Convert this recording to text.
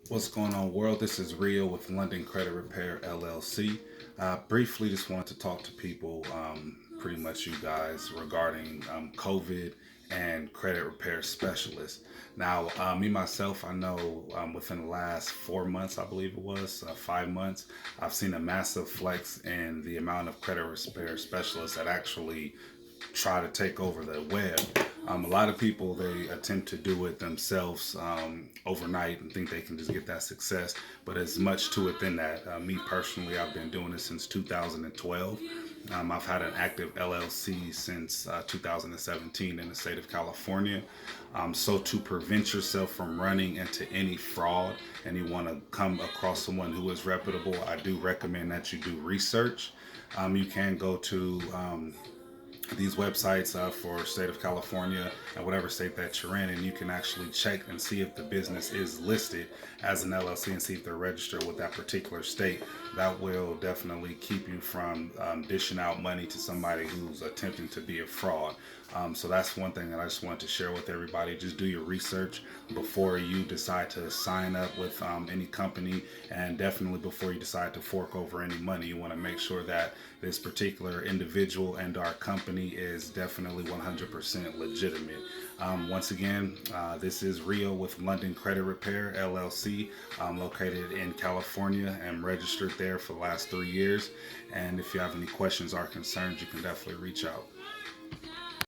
What's going on, world? This is Rio with London Credit Repair LLC. Briefly, just wanted to talk to people, pretty much you guys, regarding COVID and credit repair specialists. Now, me myself, I know within the last 4 months, I believe it was 5 months, I've seen a massive flex in the amount of credit repair specialists that actually try to take over the web. A lot of people, they attempt to do it themselves overnight and think they can just get that success, but there's much to it than that. Me personally, I've been doing this since 2012. I've had an active LLC since 2017 in the state of California. So to prevent yourself from running into any fraud and you want to come across someone who is reputable, I do recommend that you do research. You can go to these websites for state of California and whatever state that you're in, and you can actually check and see if the business is listed as an LLC and see if they're registered with that particular state. That will definitely keep you from dishing out money to somebody who's attempting to be a fraud. So that's one thing that I just wanted to share with everybody. Just do your research before you decide to sign up with any company, and definitely before you decide to fork over any money. You want to make sure that this particular individual and our company is definitely 100% legitimate. Once again, this is Rio with London Credit Repair LLC. I'm located in California and registered there for the last 3 years. And if you have any questions or concerns, you can definitely reach out.